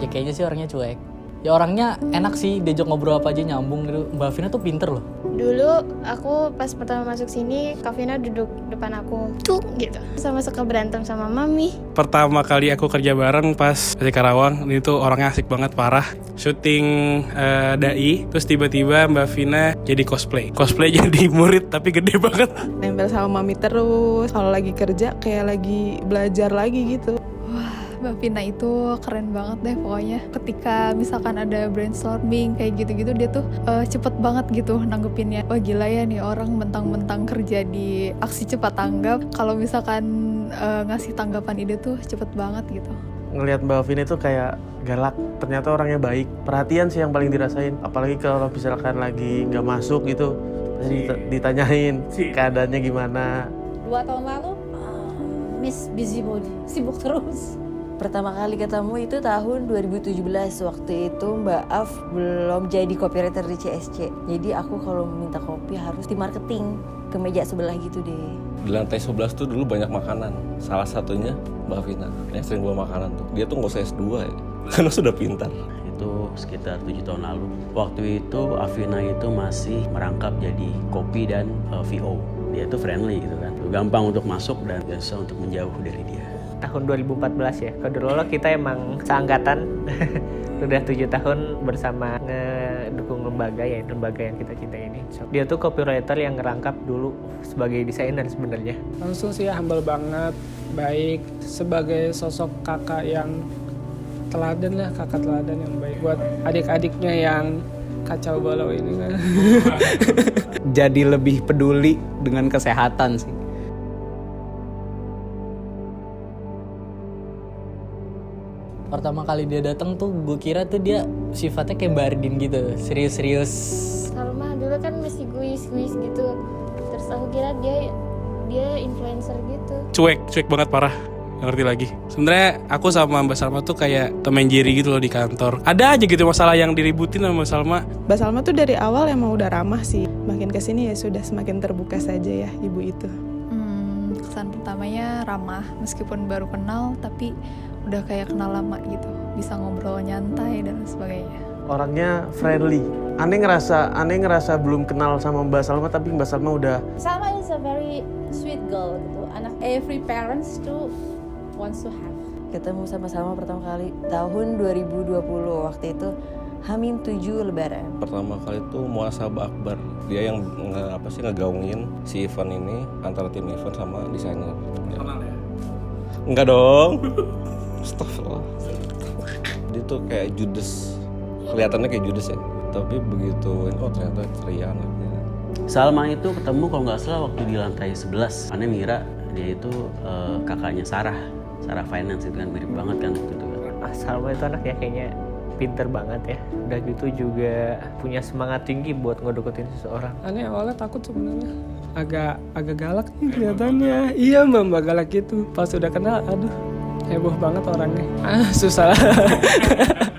Ya kayaknya sih orangnya cuek. Ya orangnya enak sih, diajak ngobrol apa aja nyambung gitu. Mbak Vina tuh pinter loh. Dulu aku pas pertama masuk sini, Kak Vina duduk depan aku, tuh gitu. Sama suka berantem sama Mami. Pertama kali aku kerja bareng pas di Karawang, itu orangnya asik banget, parah. Syuting dai, terus tiba-tiba Mbak Vina jadi cosplay jadi murid tapi gede banget. Nempel sama Mami terus, kalau lagi kerja kayak lagi belajar lagi gitu. Mbak Vina itu keren banget deh pokoknya. Ketika misalkan ada brainstorming kayak gitu-gitu, dia tuh cepet banget gitu nanggepinnya. Wah gila ya nih orang mentang-mentang kerja di aksi cepat tanggap, kalau misalkan ngasih tanggapan ide tuh cepet banget gitu. Ngelihat Mbak Vina itu kayak galak, ternyata orangnya baik. Perhatian sih yang paling dirasain, apalagi kalau misalkan lagi nggak masuk gitu, pasti ditanyain keadaannya gimana. 2 tahun lalu Miss Busybody, sibuk terus. Pertama kali ketemu itu tahun 2017. Waktu itu Mbak Af belum jadi copywriter di CSC. Jadi aku kalau minta kopi harus di marketing ke meja sebelah gitu deh. Di lantai 11 tuh dulu banyak makanan. Salah satunya Mbak Vina yang sering bawa makanan tuh. Dia tuh nggak usah S2 ya, karena sudah pintar. Itu sekitar 7 tahun lalu. Waktu itu Afina itu masih merangkap jadi kopi dan VO. Dia tuh friendly gitu kan. Gampang untuk masuk dan biasa untuk menjauh dari dia. Tahun 2014 ya, Kodololo kita emang seangkatan. Udah 7 tahun bersama ngedukung lembaga yang kita cintai ini. Dia tuh copywriter yang ngerangkap dulu sebagai desainer sebenarnya. Langsung sih humble banget, baik, sebagai sosok kakak yang teladan lah, kakak teladan yang baik buat adik-adiknya yang kacau balau ini kan. Jadi lebih peduli dengan kesehatan sih. Pertama kali dia datang tuh gue kira tuh dia sifatnya kayak Mbak Ardin gitu, serius-serius. Salma dulu kan masih guis gitu. Terus aku kira dia influencer gitu. Cuek banget, parah. Nggak ngerti lagi. Sebenarnya aku sama Mbak Salma tuh kayak Tom and Jerry gitu loh di kantor. Ada aja gitu masalah yang diributin sama Mbak Salma. Mbak Salma tuh dari awal emang udah ramah sih. Makin kesini ya sudah semakin terbuka saja ya ibu itu. Kesan pertamanya ramah, meskipun baru kenal tapi udah kayak kenal lama gitu, bisa ngobrol nyantai dan sebagainya. Orangnya friendly. Aneh ngerasa belum kenal sama Mbak Salma, tapi Mbak Salma udah. Salma is a very sweet girl gitu. Anak every parents tuh wants to have. Ketemu sama-sama pertama kali tahun 2020, waktu itu H-7 Lebaran. Pertama kali tuh muasabah akbar. Dia yang ngegaungin si event ini antara tim event sama desainer. Kenal ya? Enggak dong. Astagfirullah. Dia tuh kayak Judas. Kelihatannya kayak Judas ya. Tapi begitu, ternyata ceria anaknya. Salma itu ketemu kalau nggak salah waktu di lantai 11. Aneh Mira, dia itu kakaknya Sarah Finance itu kan, mirip banget kan waktu itu. Salma itu anaknya kayaknya pinter banget ya. Udah gitu juga punya semangat tinggi buat ngedeketin seseorang. Aneh awalnya takut sebenarnya. Agak galak nih kelihatannya. Iya mbak galak gitu. Pas udah kenal, aduh heboh banget orangnya. Susah.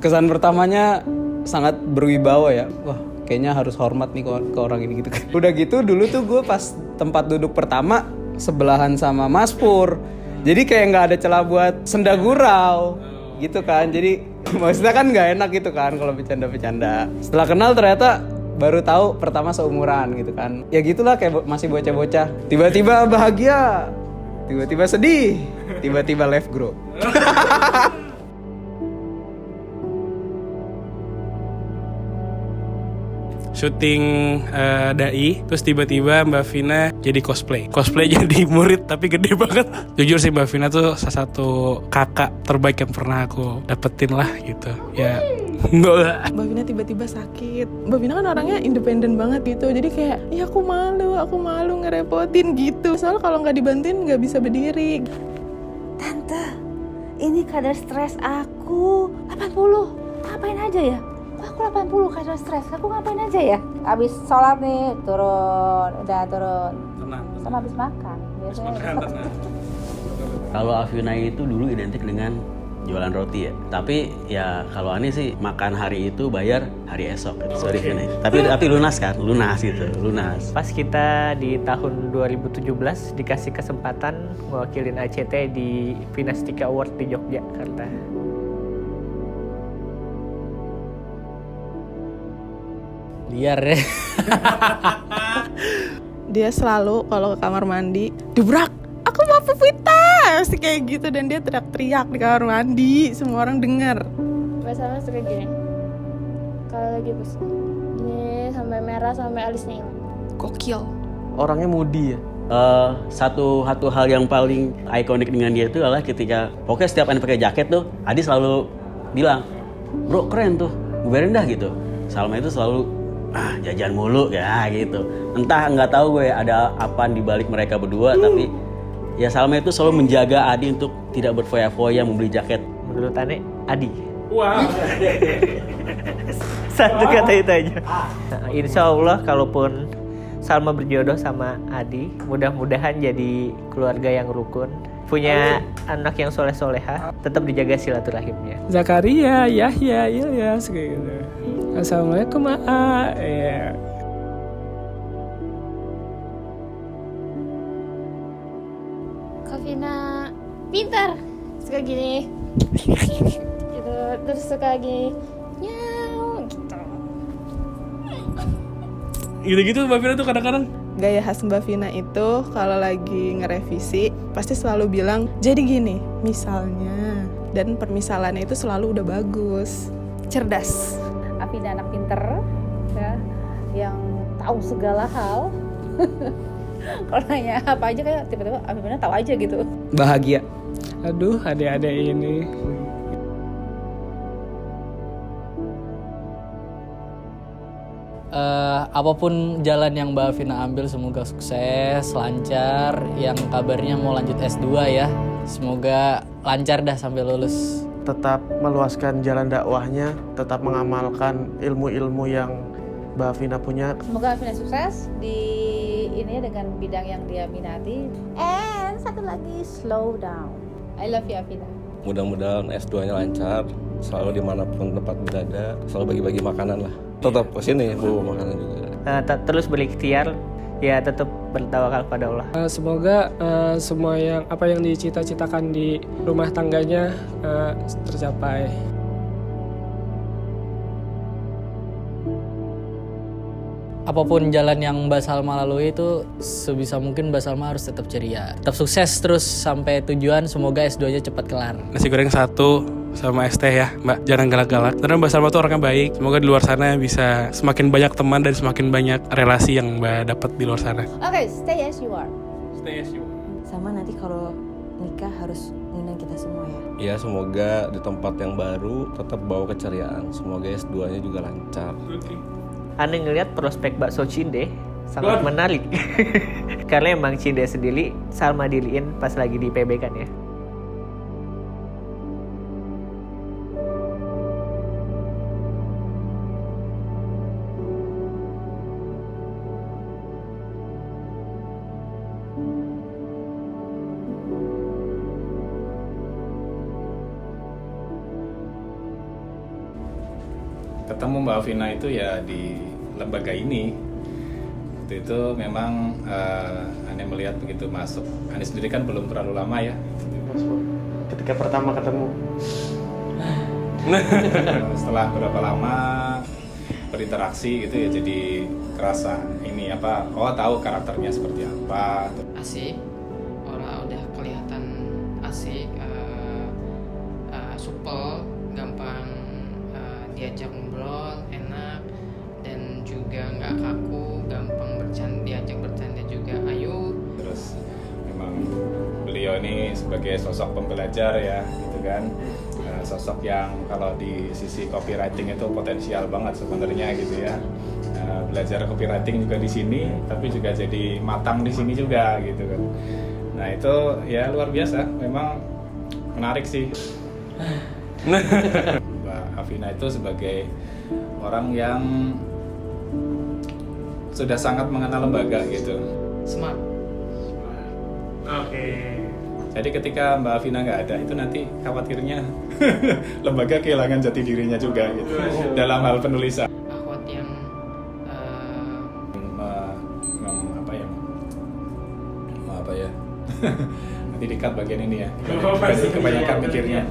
Kesan pertamanya sangat berwibawa ya. Wah, kayaknya harus hormat nih ke orang ini gitu. Udah gitu dulu tuh gue pas tempat duduk pertama sebelahan sama Mas Pur. Jadi kayak nggak ada celah buat senda gurau gitu kan. Jadi maksudnya kan nggak enak gitu kan kalau bercanda-bercanda. Setelah kenal ternyata baru tahu pertama seumuran gitu kan. Ya gitulah kayak masih bocah-bocah. Tiba-tiba bahagia, tiba-tiba sedih, tiba-tiba left group. Syuting dai, terus tiba-tiba Mbak Vina jadi cosplay jadi murid tapi gede banget. Jujur sih Mbak Vina tuh salah satu kakak terbaik yang pernah aku dapetin lah gitu ya. Mbak Vina tiba-tiba sakit. Mbak Vina kan orangnya independen banget gitu. Jadi kayak, ya aku malu ngerepotin gitu. Soalnya kalau nggak dibantuin nggak bisa berdiri. Tante, ini kadar stres aku 80. Ngapain aja ya? Aku 80 kadar stres. Aku ngapain aja ya? Abis sholat nih, udah turun. Tenang. Sama abis makan. Biasanya. Kalau Afina itu dulu identik dengan jualan roti ya. Tapi ya kalau Ani sih makan hari itu bayar hari esok. Sorry Vina. Tapi lunas kan? Lunas gitu, lunas. Pas kita di tahun 2017 dikasih kesempatan mewakilin ACT di Vinastika Award di Yogyakarta. Liar ya. Dia selalu kalau ke kamar mandi, "Dubrak, aku mau pupita!" Pasti kayak gitu, dan dia teriak-teriak di kamar mandi, semua orang dengar. Mbak Salma suka gini. Kalau lagi pusing, ini sampai merah sampai alisnya hilang. Gokil. Orangnya moody ya. Satu hal yang paling ikonik dengan dia itu adalah ketika pokoknya setiap Adi pakai jaket tuh, Adi selalu bilang, "Bro, keren tuh, bubarin dah," gitu. Salma itu selalu jajan mulu ya gitu. Entah nggak tahu gue ada apa di balik mereka berdua, tapi ya Salma itu selalu menjaga Adi untuk tidak berfoya-foya membeli jaket. Menurut Ane, Adi. Wow. Satu kata itu aja. Nah, insya Allah kalaupun Salma berjodoh sama Adi, mudah-mudahan jadi keluarga yang rukun, punya anak yang soleh-soleha, tetap dijaga silaturahimnya. Zakaria, Yahya, Ilyas kayak gitu. Assalamualaikum Aa. Ya. Kavina pintar, suka gini. Gitu, terus suka gini. Nyau gitu. Gitu-gitu Mbak Vina tuh kadang-kadang. Gaya khas Mbak Vina itu kalau lagi ngerevisi pasti selalu bilang, "Jadi gini, misalnya." Dan permisalannya itu selalu udah bagus. Cerdas. Afina anak pinter ya, yang tahu segala hal. Kalau nanya apa aja kayak tiba-tiba Afina tahu aja gitu. Bahagia. Aduh, adik-adik ini. Apapun jalan yang Mbak Vina ambil semoga sukses, lancar. Yang kabarnya mau lanjut S2 ya. Semoga lancar dah sampai lulus. Tetap meluaskan jalan dakwahnya, tetap mengamalkan ilmu-ilmu yang Mbak Vina punya. Semoga Afina sukses di ini dengan bidang yang dia minati. And satu lagi, slow down. I love you Afina. Mudah-mudahan S2-nya lancar, selalu dimanapun tempat berada, selalu bagi-bagi makanan lah. Tetap kesini bawa makanan juga. Terus berikhtiar, ya tetap bertawakal pada Allah. Semoga semua apa yang dicita-citakan di rumah tangganya tercapai. Apapun jalan yang Mbak Salma lalui itu sebisa mungkin Mbak Salma harus tetap ceria. Tetap sukses terus sampai tujuan, semoga S2-nya cepat kelar. Nasi goreng 1 sama es teh ya Mbak, jangan galak-galak. Karena Mbak Salma tuh orangnya baik. Semoga di luar sana bisa semakin banyak teman dan semakin banyak relasi yang Mbak dapat di luar sana. Oke, stay as you are. Stay as you are. Sama nanti kalau nikah harus ngundang kita semua ya. Ya semoga di tempat yang baru tetap bawa keceriaan. Semoga S2-nya juga lancar. Ane ngelihat prospek bakso Cinde sangat menarik. Karena emang Cinde sendiri Salma diliin pas lagi di PB kan ya. Ketemu Mbak Vina itu ya di lembaga ini. Waktu itu memang Ane melihat begitu masuk. Ane sendiri kan belum terlalu lama ya. Ketika pertama ketemu. Setelah berapa lama berinteraksi gitu ya, jadi kerasa ini apa, tahu karakternya seperti apa. Asik, orang udah kelihatan asik, supel, gampang diajak ngobrol, enak, dan juga nggak kaku, gampang diajak bercanda juga, ayo. Terus memang beliau ini sebagai sosok pembelajar ya, gitu kan, sosok yang kalau di sisi copywriting itu potensial banget sebenarnya gitu ya. Belajar copywriting juga di sini, tapi juga jadi matang di sini juga gitu kan. Nah itu ya luar biasa, memang menarik sih. Mbak Afina itu sebagai orang yang sudah sangat mengenal lembaga gitu. Smart. Oke. Jadi ketika Mbak Afina nggak ada, itu nanti khawatirnya lembaga kehilangan jati dirinya juga gitu dalam hal penulisan. Akhwat yang apa ya? Nanti di-cut bagian ini ya. Kebanyakan mikirnya.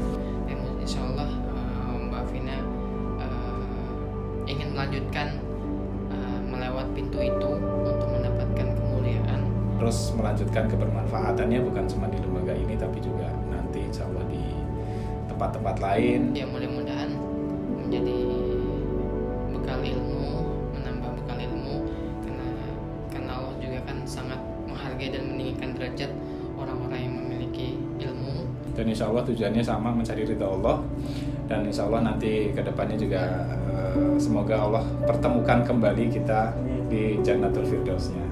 Dan insya Allah Mbak Vina ingin melanjutkan memberikan kebermanfaatannya bukan cuma di lembaga ini tapi juga nanti insya Allah di tempat-tempat lain. Ya mudah-mudahan menjadi bekal ilmu, menambah bekal ilmu, karena Allah juga kan sangat menghargai dan meninggikan derajat orang-orang yang memiliki ilmu. Dan insya Allah tujuannya sama, mencari ridha Allah. Dan insya Allah nanti kedepannya juga semoga Allah pertemukan kembali kita di Jannatul Firdausnya.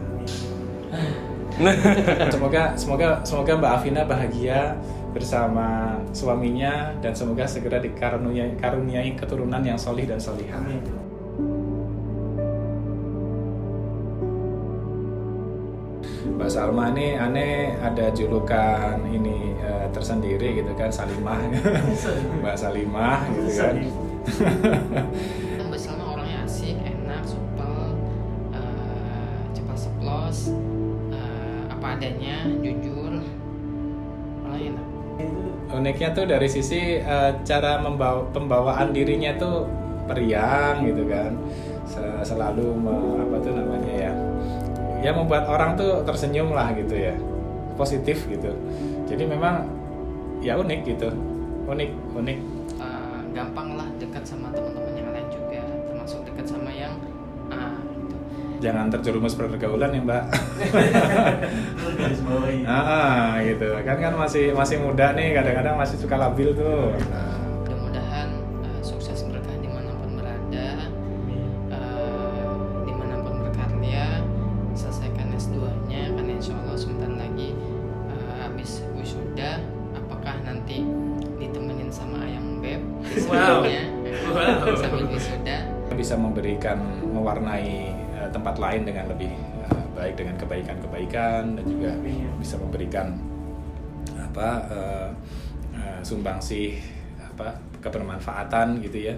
Semoga Mbak Afina bahagia bersama suaminya dan semoga segera dikaruniai keturunan yang solih dan solihah. Mbak Salma ini aneh ada julukan ini tersendiri gitu kan, Salimah. Mbak Salimah gitu kan. Mbak Salma orangnya asik, enak, supel, cepat seplos, apa adanya, jujur, orangnya enak. Uniknya tuh dari sisi cara pembawaan dirinya tuh periang gitu kan, selalu apa tuh namanya ya membuat orang tuh tersenyum lah gitu ya, positif gitu. Jadi memang ya unik gitu, unik. Gampang lah dekat sama teman-teman yang lain juga, termasuk dekat sama yang gitu. Jangan terjerumus pergaulan ya Mbak. Gitu kan masih muda nih, kadang-kadang masih suka labil tuh. Mudah-mudahan sukses berkah dimanapun berada, dimanapun berkarya, selesaikan S2-nya, karena insya Allah sebentar lagi habis wisuda. Apakah nanti ditemenin sama Ayang Beb wisudanya? Sambil wisuda bisa mewarnai tempat lain dengan lebih baik, dengan kebaikan-kebaikan, dan juga bisa memberikan sumbangsi kebermanfaatan gitu ya.